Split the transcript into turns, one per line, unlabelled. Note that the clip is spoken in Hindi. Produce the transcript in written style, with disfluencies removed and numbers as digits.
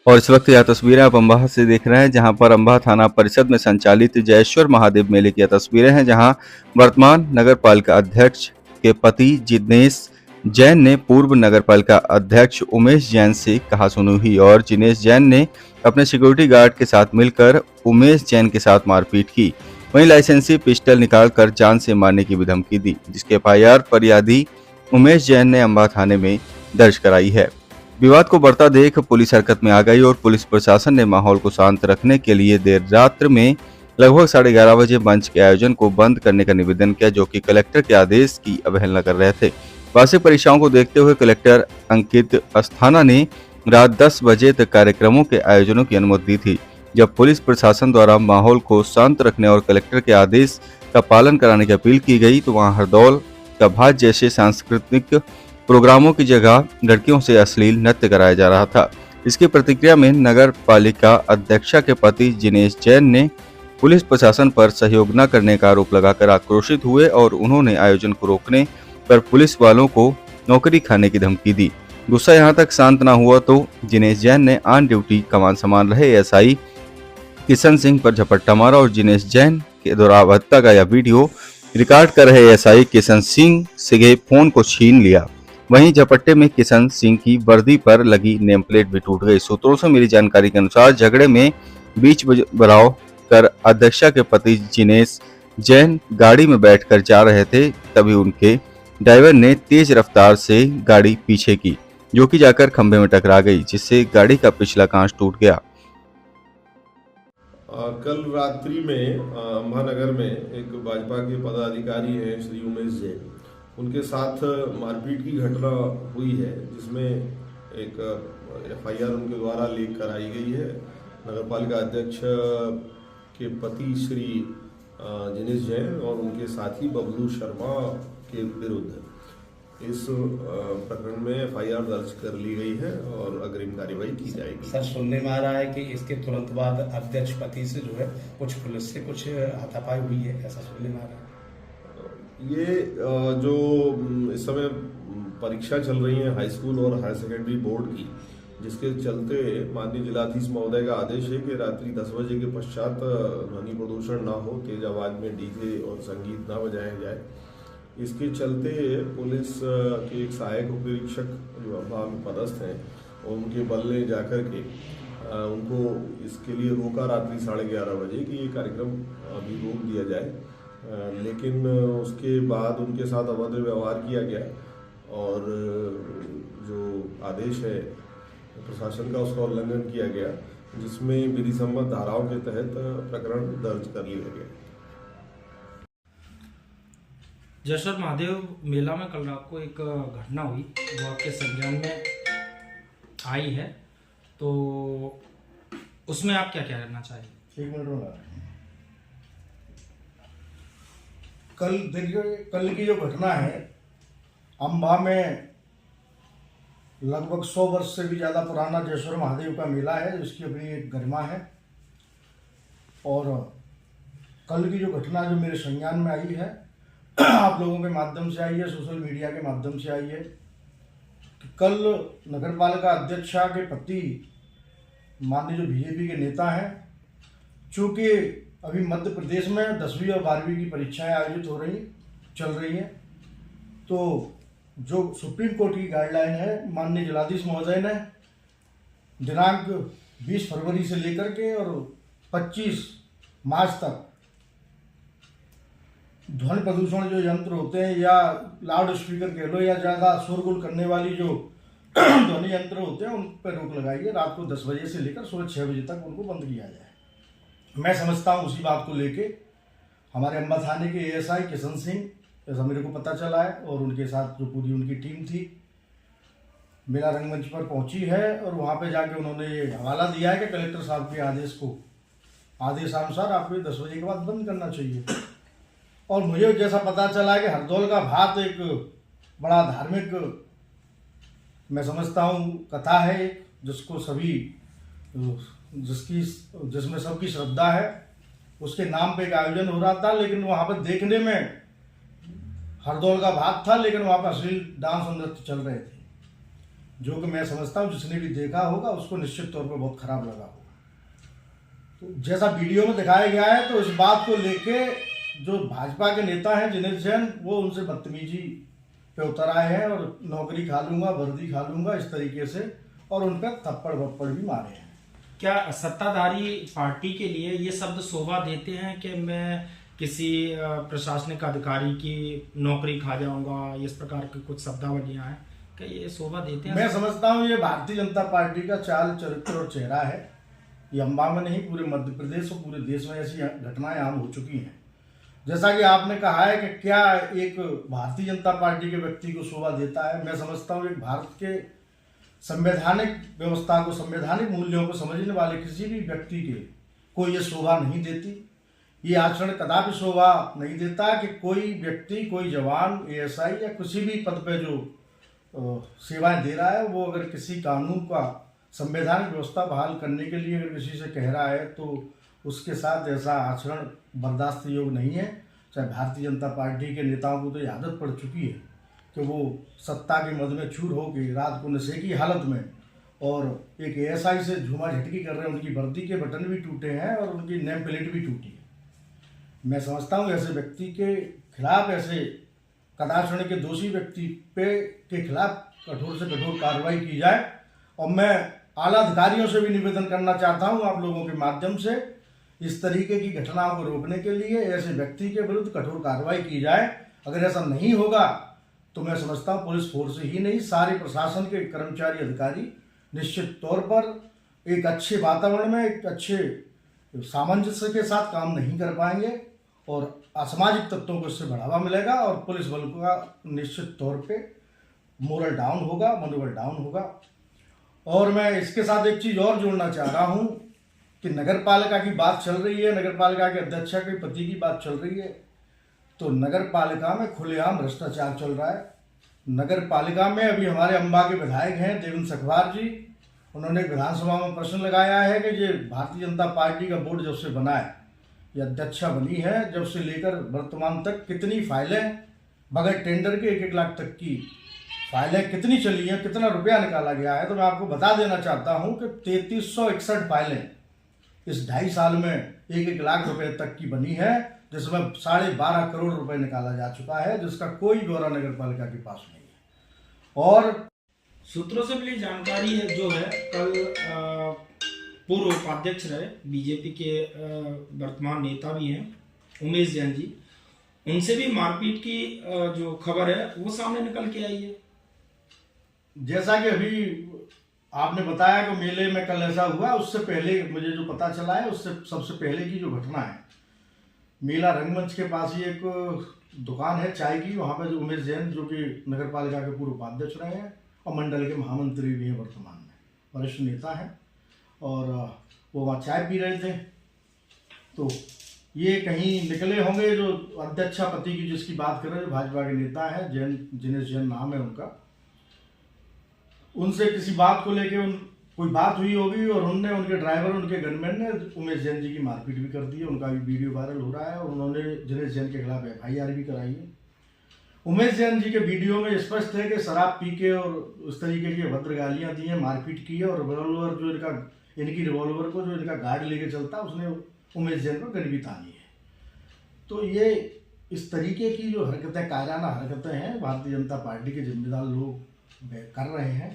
और इस वक्त यह तस्वीरें आप अम्बाह से देख रहे हैं, जहां पर अम्बाह थाना परिषद में संचालित जयेश्वर महादेव मेले की तस्वीरें हैं, जहां वर्तमान नगर पालिका अध्यक्ष के पति जिनेश जैन ने पूर्व नगर पालिका अध्यक्ष उमेश जैन से कहासुनी हुई और जिनेश जैन ने अपने सिक्योरिटी गार्ड के साथ मिलकर उमेश जैन के साथ मारपीट की। वहीं लाइसेंसी पिस्टल निकालकर जान से मारने की भी धमकी दी, जिसके एफआईआर फरियादी उमेश जैन ने अम्बाह थाने में दर्ज कराई है। विवाद को बढ़ता देख पुलिस हरकत में आ गई और पुलिस प्रशासन ने माहौल को शांत रखने के लिए देर रात्र में लगभग 11:30 बजे मंच के आयोजन को बंद करने का निवेदन किया, जो कि कलेक्टर के आदेश की अवहेलना कर रहे थे। वार्षिक परीक्षाओं को देखते हुए कलेक्टर अंकित अस्थाना ने रात 10 बजे तक कार्यक्रमों के आयोजनों की अनुमति दी थी। जब पुलिस प्रशासन द्वारा माहौल को शांत रखने और कलेक्टर के आदेश का पालन कराने की अपील की गई, तो वहां हरदौल का भात जैसे सांस्कृतिक प्रोग्रामों की जगह लड़कियों से अश्लील नृत्य कराया जा रहा था। इसकी प्रतिक्रिया में नगर पालिका अध्यक्षा के पति जिनेश जैन ने पुलिस प्रशासन पर सहयोग न करने का आरोप लगाकर आक्रोशित हुए और उन्होंने आयोजन को रोकने पर पुलिस वालों को नौकरी खाने की धमकी दी। गुस्सा यहाँ तक शांत न हुआ तो जिनेश जैन ने ऑन ड्यूटी कमान संभाल रहे एसआई किशन सिंह पर झपट्टा मारा और जिनेश जैन के द्वारा हत्या का यह वीडियो रिकॉर्ड कर रहे एसआई किशन सिंह से फोन को छीन लिया। वहीं झपट्टे में किशन सिंह की वर्दी पर लगी नेम प्लेट भी टूट गई। सूत्रों से मिली जानकारी के अनुसार झगड़े में बीच बराव कर अध्यक्षा के पति जिनेश जैन गाड़ी में बैठकर जा रहे थे, तभी उनके ड्राइवर ने तेज रफ्तार से गाड़ी पीछे की, जो कि जाकर खंभे में टकरा गई, जिससे गाड़ी का पिछला कांच टूट गया।
कल रात्रि में अम्बानगर में एक भाजपा के पदाधिकारी हैं श्री उमेश जैन, उनके साथ मारपीट की घटना हुई है, जिसमें एक एफआईआर उनके द्वारा लिख कर आई गई है। नगरपालिका अध्यक्ष के पति श्री जिनेश जैन और उनके साथी बबलू शर्मा के विरुद्ध इस प्रकरण में एफआईआर दर्ज कर ली गई है और अग्रिम कार्रवाई की जाएगी।
सर, सुनने में आ रहा है कि इसके तुरंत बाद अध्यक्ष पति से जो है कुछ पुलिस से कुछ हाथापाई हुई है, ऐसा सुनने में आ रहा है।
ये जो इस समय परीक्षा चल रही है हाई स्कूल और हायर सेकेंडरी बोर्ड की, जिसके चलते माननीय जिलाधीश महोदय का आदेश है कि रात्रि 10 बजे के पश्चात ध्वनि प्रदूषण ना हो, तेज आवाज में डीजे और संगीत ना बजाया जाए। इसके चलते पुलिस के एक सहायक उप निरीक्षक जो अम्बाह में पदस्थ हैं और उनके बल ने जाकर के उनको इसके लिए रोका रात्रि 11:30 बजे कि ये कार्यक्रम अभी रोक दिया जाए, लेकिन उसके बाद उनके साथ अभद्र व्यवहार किया गया और जो आदेश है प्रशासन का उसका उल्लंघन किया गया, जिसमें विधि सम्मत धाराओं के तहत प्रकरण दर्ज कर लिया गया।
जयेश्वर महादेव मेला में कल रात को एक घटना हुई, वो आपके संज्ञान में आई है, तो उसमें आप क्या क्या करना चाहिए?
एक मिनट। कल देखिए, कल की जो घटना है, अम्बाह में लगभग 100 वर्ष से भी ज़्यादा पुराना जयेश्वर महादेव का मेला है, जिसकी अपनी एक गरिमा है। और कल की जो घटना जो मेरे संज्ञान में आई है, आप लोगों के माध्यम से आई है, सोशल मीडिया के माध्यम से आई है, कि कल नगरपालिका अध्यक्षा के पति माननीय जो बीजेपी के नेता हैं, चूँकि अभी मध्य प्रदेश में 10वीं और 12वीं की परीक्षाएं आयोजित चल रही हैं, तो जो सुप्रीम कोर्ट की गाइडलाइन है, माननीय जिलाधीश महोदय ने दिनांक 20 फरवरी से लेकर के और 25 मार्च तक ध्वनि प्रदूषण जो यंत्र होते हैं या लाउड स्पीकर कह लो या ज़्यादा शोरगुल करने वाली जो ध्वनि यंत्र होते हैं, उन पर रोक लगाई है। रात को 10 बजे से लेकर सुबह 6 बजे तक उनको बंद किया जाए। मैं समझता हूँ उसी बात को लेके हमारे अम्बाह थाने के एएसआई किशन सिंह, ऐसा मेरे को पता चला है, और उनके साथ जो पूरी उनकी टीम थी मेला रंगमंच पर पहुंची है और वहां पे जाके उन्होंने ये हवाला दिया है कि कलेक्टर साहब के आदेशानुसार आपको 10 बजे के बाद बंद करना चाहिए। और मुझे जैसा पता चला है कि हरदौल का भात एक बड़ा धार्मिक, मैं समझता हूँ, कथा है, जिसको सभी जिसमें सबकी श्रद्धा है, उसके नाम पे एक आयोजन हो रहा था। लेकिन वहाँ पर देखने में हरदौल का भात था, लेकिन वहाँ पर अश्लील डांस और नृत्य चल रहे थे। जो कि मैं समझता हूँ जिसने भी देखा होगा उसको निश्चित तौर पर बहुत खराब लगा होगा। तो जैसा वीडियो में दिखाया गया है, तो इस बात को लेके जो भाजपा के नेता हैं जिनेश जैन, वो उनसे बदतमीजी पे उतर आए हैं और नौकरी खा लूंगा, वर्दी खा लूंगा, इस तरीके से, और उन पर थप्पड़ वप्पड़ भी मारे हैं।
क्या सत्ताधारी पार्टी के लिए ये शब्द शोभा देते हैं कि मैं किसी प्रशासनिक अधिकारी की नौकरी खा जाऊंगा, इस प्रकार की कुछ शब्दावलियां हैं, क्या ये शोभा देते हैं?
मैं समझता हूँ ये भारतीय जनता पार्टी का चाल, चरित्र और चेहरा है। ये अम्बा में नहीं, पूरे मध्य प्रदेश और पूरे देश में ऐसी घटनाएं आम हो चुकी हैं। जैसा कि आपने कहा है कि क्या एक भारतीय जनता पार्टी के व्यक्ति को शोभा देता है, मैं समझता हूँ एक भारत के संवैधानिक व्यवस्था को, संवैधानिक मूल्यों को समझने वाले किसी भी व्यक्ति को ये शोभा नहीं देती। ये आचरण कदापि शोभा नहीं देता कि कोई व्यक्ति, कोई जवान, एएसआई या किसी भी पद पे जो सेवाएं दे रहा है, वो अगर किसी कानून का, संवैधानिक व्यवस्था बहाल करने के लिए अगर किसी से कह रहा है, तो उसके साथ ऐसा आचरण बर्दाश्त योग्य नहीं है। चाहे भारतीय जनता पार्टी के नेताओं को तो ये आदत पड़ चुकी है कि वो सत्ता के मद में चूर होकर रात को नशे की हालत में और एक एएसआई से झूमा झटकी कर रहे हैं। उनकी वर्दी के बटन भी टूटे हैं और उनकी नेम प्लेट भी टूटी है। मैं समझता हूँ ऐसे व्यक्ति के खिलाफ, ऐसे कदाचरण के दोषी व्यक्ति के खिलाफ कठोर से कठोर कार्रवाई की जाए। और मैं आला अधिकारियों से भी निवेदन करना चाहता हूँ आप लोगों के माध्यम से, इस तरीके की घटनाओं को रोकने के लिए ऐसे व्यक्ति के विरुद्ध कठोर कार्रवाई की जाए। अगर ऐसा नहीं होगा तो मैं समझता हूँ पुलिस फोर्स ही नहीं, सारे प्रशासन के कर्मचारी, अधिकारी निश्चित तौर पर एक अच्छे वातावरण में, एक अच्छे सामंजस्य के साथ काम नहीं कर पाएंगे और असामाजिक तत्वों को इससे बढ़ावा मिलेगा और पुलिस बल का निश्चित तौर पे मोरल डाउन होगा, मनोबल डाउन होगा। और मैं इसके साथ एक चीज़ और जोड़ना चाह रहा हूँ कि नगर पालिका की बात चल रही है, नगर पालिका के अध्यक्षा के पति की बात चल रही है, तो नगर पालिका में खुलेआम भ्रष्टाचार चल रहा है। नगर पालिका में अभी हमारे अम्बा के विधायक हैं देवेंद्र सखवार जी, उन्होंने विधानसभा में प्रश्न लगाया है कि ये भारतीय जनता पार्टी का बोर्ड जब से बना है, ये अध्यक्षा बनी है, जब से लेकर वर्तमान तक कितनी फाइलें बगैर टेंडर के 1-1 लाख तक की फाइलें कितनी चली हैं, कितना रुपया निकाला गया है। तो मैं आपको बता देना चाहता हूं कि 3361 फाइलें इस 2.5 साल में 1-1 लाख रुपए तक की बनी है, जिसमें 12.5 करोड़ रुपए निकाला जा चुका है, जिसका कोई ब्यौरा नगर पालिका के पास नहीं है। और
सूत्रों से मिली जानकारी है जो है, कल पूर्व उपाध्यक्ष रहे बीजेपी के वर्तमान नेता भी हैं उमेश जैन जी, उनसे भी मारपीट की जो खबर है वो सामने निकल के आई है।
जैसा कि अभी आपने बताया कि मेले में कल ऐसा हुआ, उससे पहले मुझे जो पता चला है, उससे सबसे पहले की जो घटना है, मेला रंगमंच के पास ही एक दुकान है चाय की, वहाँ पे जो उमेश जैन जो कि नगर पालिका के पूर्व उपाध्यक्ष रहे हैं और मंडल के महामंत्री भी हैं, वर्तमान में वरिष्ठ नेता हैं, और वो वहाँ चाय पी रहे थे। तो ये कहीं निकले होंगे, जो अध्यक्षा पति की जिसकी बात कर रहे हैं, भाजपा के नेता हैं, जैन, जिनेश जैन नाम है उनका, उनसे किसी बात को लेके कोई बात हुई होगी और उनने, उनके ड्राइवर, उनके गनमैन ने उमेश जैन जी की मारपीट भी कर दी है। उनका भी वीडियो वायरल हो रहा है और उन्होंने जिनेश जैन के खिलाफ FIR भी कराई है। उमेश जैन जी के वीडियो में स्पष्ट है कि शराब पी के और उस तरीके की अभद्र गालियाँ दी हैं, मारपीट की है, और रिवॉल्वर जो इनकी रिवॉल्वर को जो इनका गार्ड लेके चलता, उसने उमेश जैन को गन भी तानी है। तो ये इस तरीके की जो हरकतें, कायराना हरकतें हैं, भारतीय जनता पार्टी के जिम्मेदार लोग कर रहे हैं।